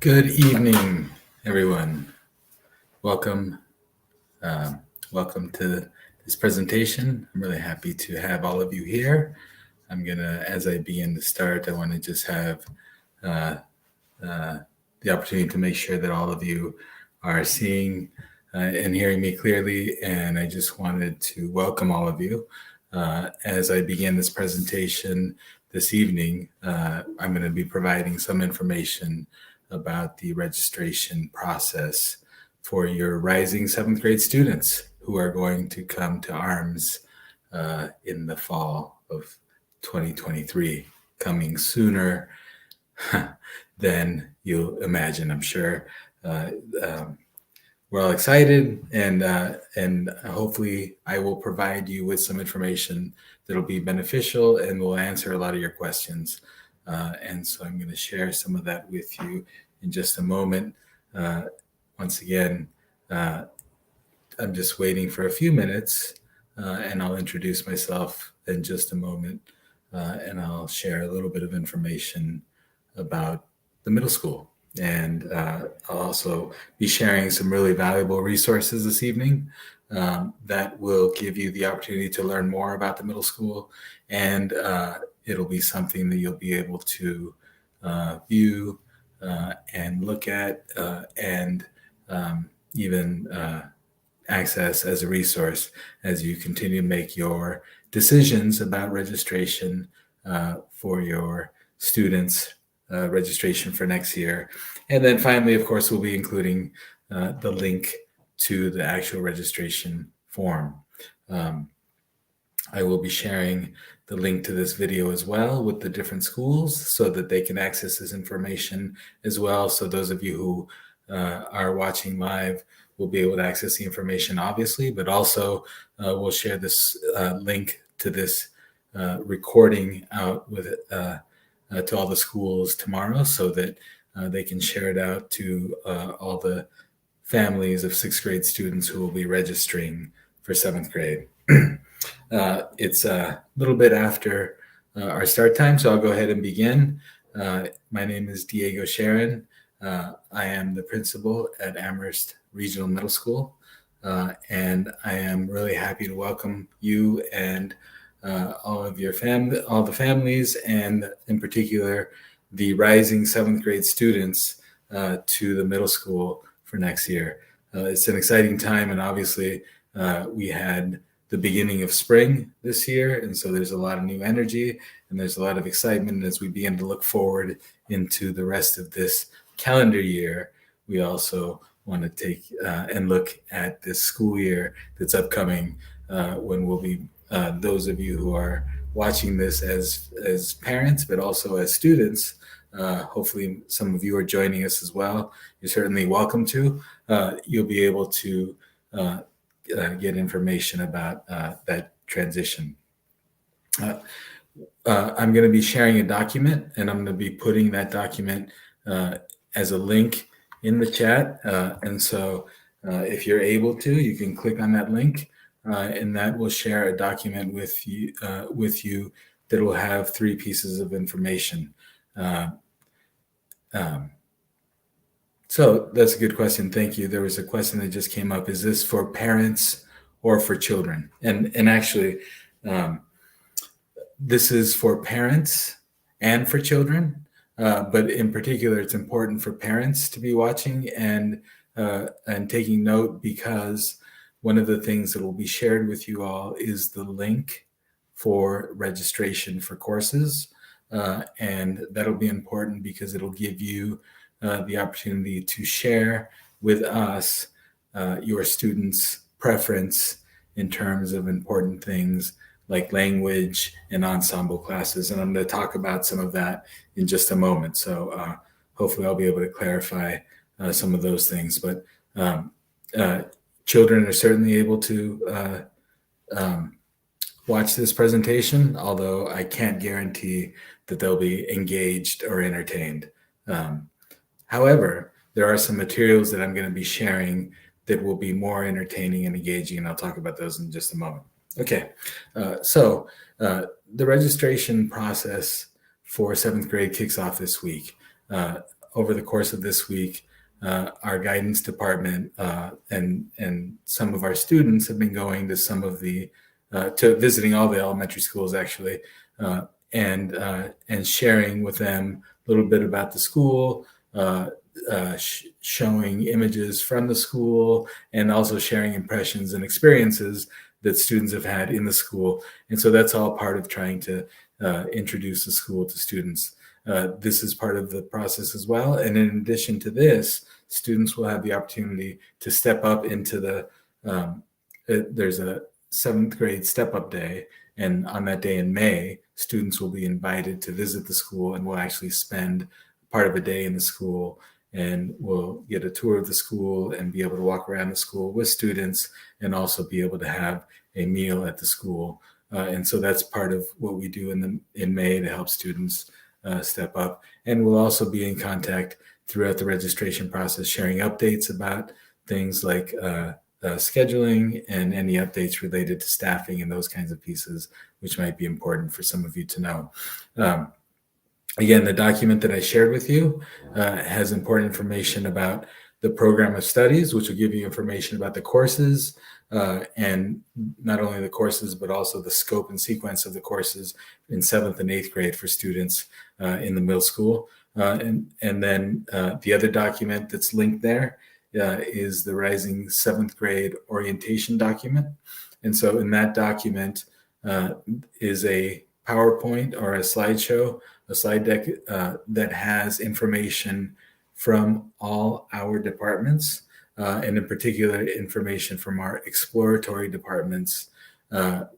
Good evening, everyone. Welcome, uh, welcome to this presentation. I'm really happy to have all of you here. As I begin to start, I want to just have uh, uh, the opportunity to make sure that all of you are seeing and hearing me clearly. And I just wanted to welcome all of you. As I begin this presentation this evening, I'm going to be providing some information about the registration process for your rising seventh grade students who are going to come to ARMS in the fall of 2023, coming sooner than you'll imagine, I'm sure. Uh, um, we're all excited, and hopefully I will provide you with some information that'll be beneficial and will answer a lot of your questions. And so I'm going to share some of that with you in just a moment. Once again, I'm just waiting for a few minutes, and I'll introduce myself in just a moment, and I'll share a little bit of information about the middle school. And I'll also be sharing some really valuable resources this evening that will give you the opportunity to learn more about the middle school. And it'll be something that you'll be able to view and look at and even access as a resource as you continue to make your decisions about registration for your students, registration for next year. And then finally, of course, we'll be including the link to the actual registration form. I will be sharing the link to this video as well with the different schools so that they can access this information as well. So those of you who are watching live will be able to access the information, obviously, but also we'll share this link to this recording out with to all the schools tomorrow so that they can share it out to all the families of sixth grade students who will be registering for seventh grade. It's a little bit after our start time, so I'll go ahead and begin. My name is Diego Sharon. I am the principal at Amherst Regional Middle School, and I am really happy to welcome you and all of your family, all the families, and in particular, the rising seventh grade students to the middle school for next year. It's an exciting time, and obviously, we had the beginning of spring this year, and so there's a lot of new energy and there's a lot of excitement as we begin to look forward into the rest of this calendar year. We also want to take and look at this school year that's upcoming when we'll be those of you who are watching this as parents, but also as students. Hopefully some of you are joining us as well. You're certainly welcome to. You'll be able to get information about that transition. I'm going to be sharing a document, and I'm going to be putting that document as a link in the chat. And so if you're able to, you can click on that link, and that will share a document with you that will have 3 pieces of information. So that's a good question. Thank you. There was a question that just came up. Is this for parents or for children? And actually, this is for parents and for children. But in particular, it's important for parents to be watching and taking note, because one of the things that will be shared with you all is the link for registration for courses. And that'll be important because it'll give you the opportunity to share with us your students' preference in terms of important things like language and ensemble classes. And I'm going to talk about some of that in just a moment. So hopefully I'll be able to clarify some of those things. But children are certainly able to watch this presentation, although I can't guarantee that they'll be engaged or entertained. However, there are some materials that I'm going to be sharing that will be more entertaining and engaging, and I'll talk about those in just a moment. Okay, so the registration process for 7th grade kicks off this week. over the course of this week, our guidance department and some of our students have been going to some of the to visiting all the elementary schools actually, and sharing with them a little bit about the school, showing images from the school, and also sharing impressions and experiences that students have had in the school. And so that's all part of trying to introduce the school to students. This is part of the process as well. And in addition to this, students will have the opportunity to step up into there's a 7th grade step up day. And on that day in May, students will be invited to visit the school and will actually spend part of a day in the school, and will get a tour of the school and be able to walk around the school with students, and also be able to have a meal at the school. And so that's part of what we do in May to help students step up. And we'll also be in contact throughout the registration process, sharing updates about things like scheduling and any updates related to staffing and those kinds of pieces, which might be important for some of you to know. Again, the document that I shared with you has important information about the program of studies, which will give you information about the courses, and not only the courses, but also the scope and sequence of the courses in 7th and 8th grade for students in the middle school. And then the other document that's linked there is the Rising 7th grade orientation document. And so in that document is a PowerPoint or a slideshow, a slide deck that has information from all our departments, and in particular information from our exploratory departments,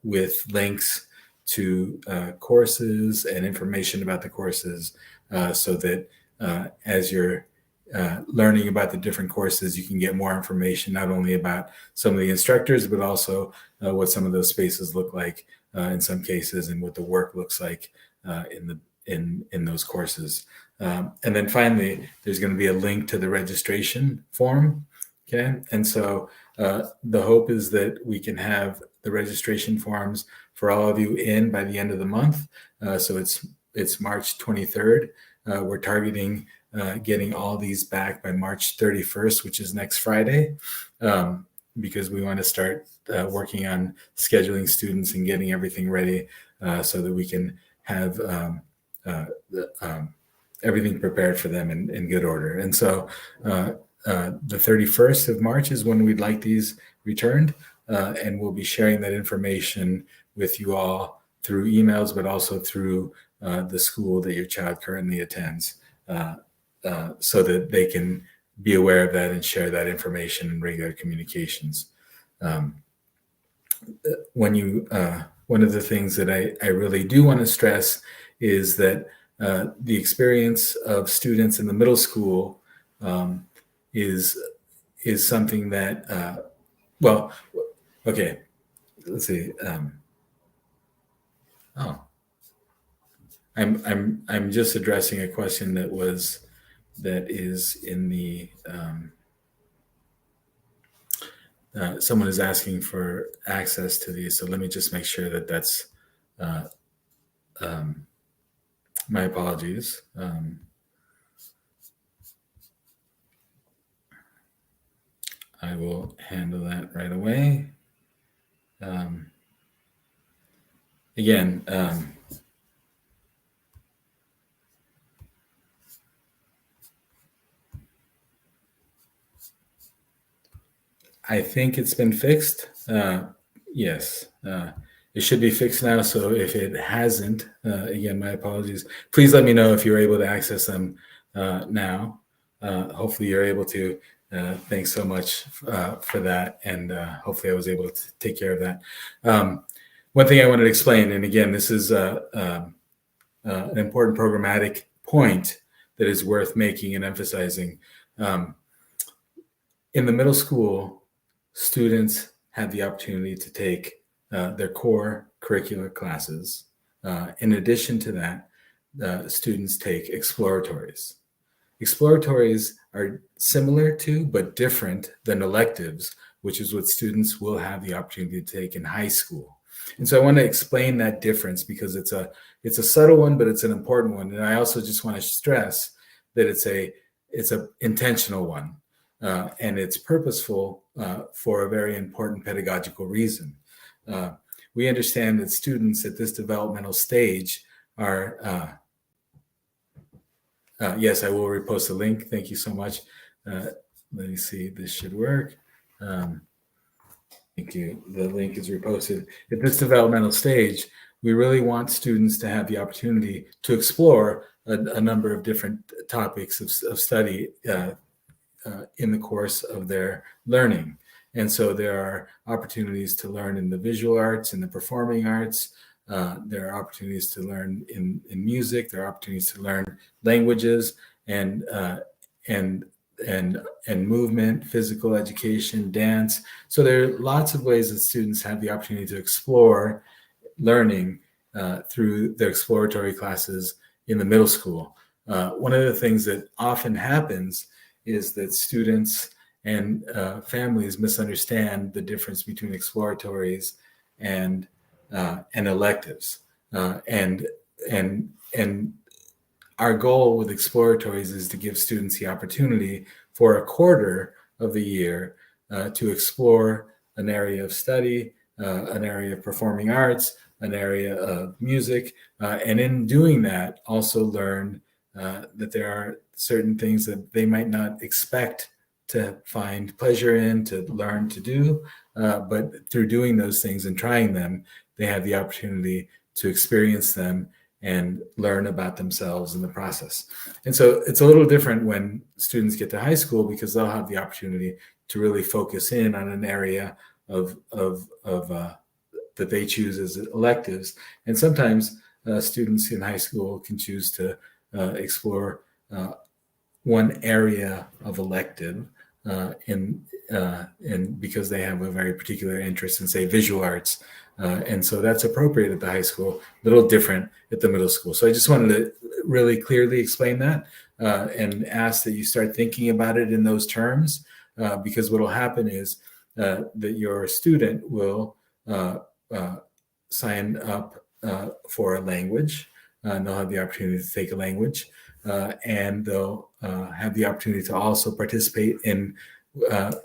with links to courses and information about the courses, so that as you're learning about the different courses, you can get more information, not only about some of the instructors, but also what some of those spaces look like in some cases, and what the work looks like in those courses. And then finally, there's going to be a link to the registration form. Okay, and so the hope is that we can have the registration forms for all of you in by the end of the month. So it's March 23rd. We're targeting getting all these back by March 31st, which is next Friday, because we want to start working on scheduling students and getting everything ready so that we can have everything prepared for them in good order. And so the 31st of March is when we'd like these returned, and we'll be sharing that information with you all through emails, but also through the school that your child currently attends, so that they can be aware of that and share that information in regular communications. One of the things that I really do want to stress is that the experience of students in the middle school is something that, well, okay, let's see. I'm just addressing a question that is in the someone is asking for access to these, so let me just make sure that that's my apologies. I will handle that right away. Again, I think it's been fixed. Yes, it should be fixed now. So if it hasn't, again, my apologies. Please let me know if you're able to access them now. Hopefully you're able to. Thanks so much for that. And hopefully I was able to take care of that. One thing I wanted to explain, and again, this is an important programmatic point that is worth making and emphasizing. In the middle school, students have the opportunity to take their core curricular classes. In addition to that, students take exploratories. Exploratories are similar to, but different than electives, which is what students will have the opportunity to take in high school. And so I want to explain that difference because it's a subtle one, but it's an important one. And I also just want to stress that it's a it's an intentional one, and it's purposeful for a very important pedagogical reason. We understand that students at this developmental stage are, yes, I will repost a link. Thank you so much. Let me see, this should work. Thank you. The link is reposted. At this developmental stage, we really want students to have the opportunity to explore a number of different topics of study in the course of their learning. And so there are opportunities to learn in the visual arts and the performing arts. There are opportunities to learn in music. There are opportunities to learn languages and movement, physical education, dance. So there are lots of ways that students have the opportunity to explore learning through their exploratory classes in the middle school. One of the things that often happens is that students and families misunderstand the difference between exploratories and electives. And our goal with exploratories is to give students the opportunity for a quarter of the year to explore an area of study, an area of performing arts, an area of music, and in doing that, also learn that there are certain things that they might not expect to find pleasure in, to learn to do, but through doing those things and trying them, they have the opportunity to experience them and learn about themselves in the process. And so it's a little different when students get to high school because they'll have the opportunity to really focus in on an area of that they choose as electives. And sometimes students in high school can choose to explore one area of elective in because they have a very particular interest in, say, visual arts. And so that's appropriate at the high school, a little different at the middle school. So I just wanted to really clearly explain that and ask that you start thinking about it in those terms, because what will happen is that your student will sign up for a language, and they'll have the opportunity to take a language, and they'll have the opportunity to also participate in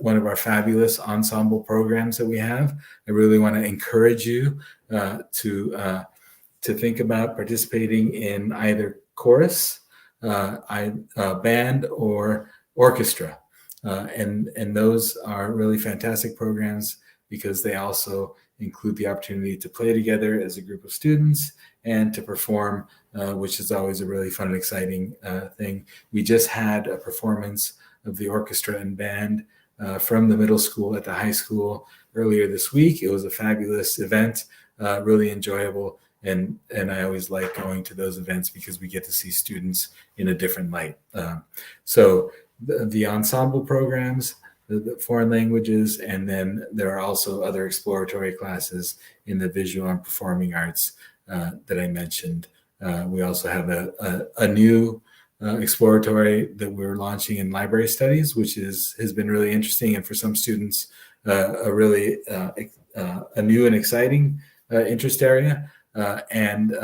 one of our fabulous ensemble programs that we have. I really want to encourage you to think about participating in either chorus, band, or orchestra. And those are really fantastic programs because they also include the opportunity to play together as a group of students and to perform, which is always a really fun and exciting thing. We just had a performance of the orchestra and band from the middle school at the high school earlier this week. It was a fabulous event, really enjoyable. And I always like going to those events because we get to see students in a different light. So the ensemble programs, the foreign languages, and then there are also other exploratory classes in the visual and performing arts that I mentioned. We also have a new exploratory that we're launching in library studies, which has been really interesting, and for some students, a really a new and exciting interest area. And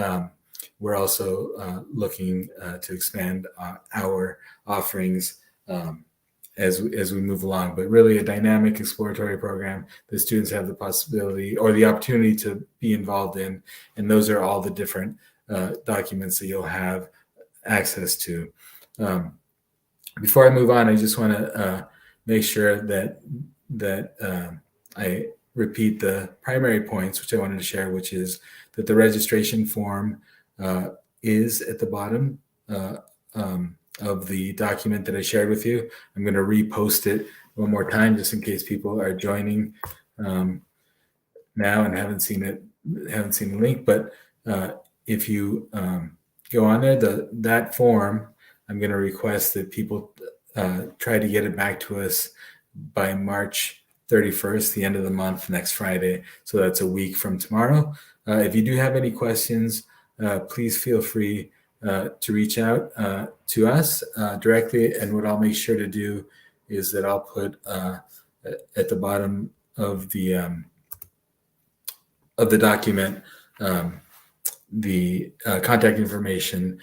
we're also looking to expand our offerings as we move along, but really a dynamic exploratory program that students have the possibility or the opportunity to be involved in. And those are all the different documents that you'll have access to. Before I move on, I just want to make sure that I repeat the primary points which I wanted to share, which is that the registration form is at the bottom of the document that I shared with you. I'm going to repost it one more time just in case people are joining now and haven't seen the link. But if you go on there, that form, I'm going to request that people try to get it back to us by March 31st, the end of the month, next Friday. So that's a week from tomorrow. If you do have any questions, please feel free to reach out to us directly. And what I'll make sure to do is that I'll put at the bottom of the document the contact information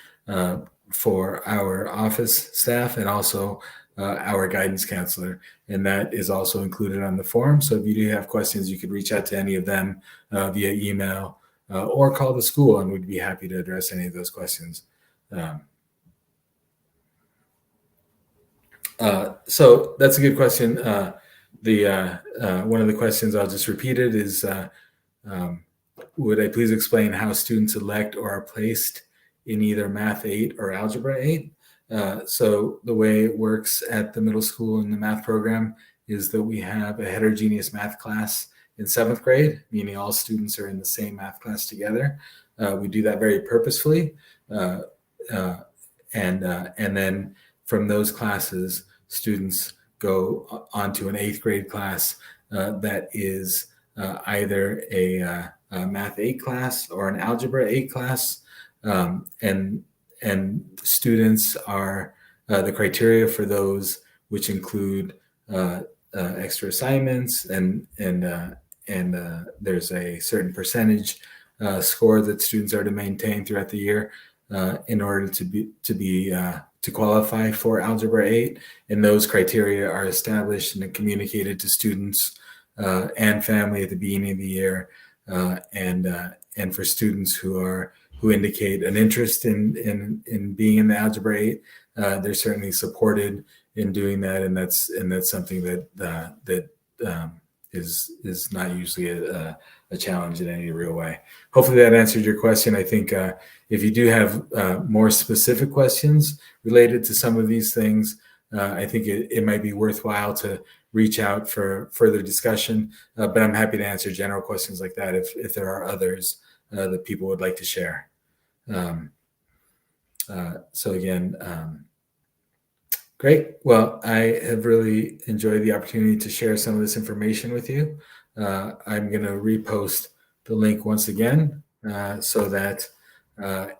for our office staff and also our guidance counselor. And that is also included on the form. So if you do have questions, you could reach out to any of them via email or call the school, and we'd be happy to address any of those questions. So that's a good question. One of the questions, I'll just repeat it, is would I please explain how students elect or are placed in either Math 8 or Algebra 8? So the way it works at the middle school in the math program is that we have a heterogeneous math class in 7th grade, meaning all students are in the same math class together. We do that very purposefully. And then from those classes, students go on to an 8th grade class that is either a Math 8 class or an Algebra 8 class. And students are the criteria for those, which include extra assignments, and there's a certain percentage score that students are to maintain throughout the year in order to qualify for Algebra 8. And those criteria are established and communicated to students and family at the beginning of the year. And for students who indicate an interest in being in the Algebra 8, they're certainly supported in doing that, and that's something that is not usually a challenge in any real way. Hopefully that answered your question. I think if you do have more specific questions related to some of these things, I think it might be worthwhile to reach out for further discussion, but I'm happy to answer general questions like that if there are others that people would like to share. So again, great. Well, I have really enjoyed the opportunity to share some of this information with you. I'm going to repost the link once again so that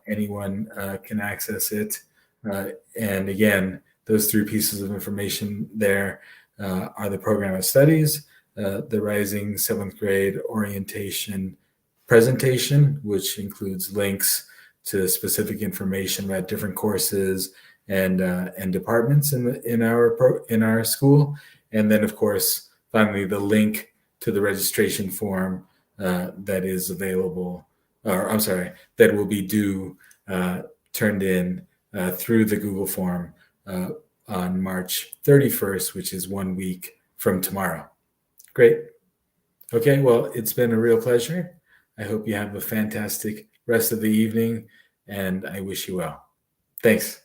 anyone can access it. And again, those 3 pieces of information there are the program of studies, the Rising 7th grade orientation presentation, which includes links to specific information about different courses and departments in our school, and then of course finally the link to the registration form that is available, or I'm sorry, that will be due turned in through the Google form on March 31st, which is 1 week from tomorrow. Great. Okay, well, it's been a real pleasure. I hope you have a fantastic rest of the evening, and I wish you well. Thanks.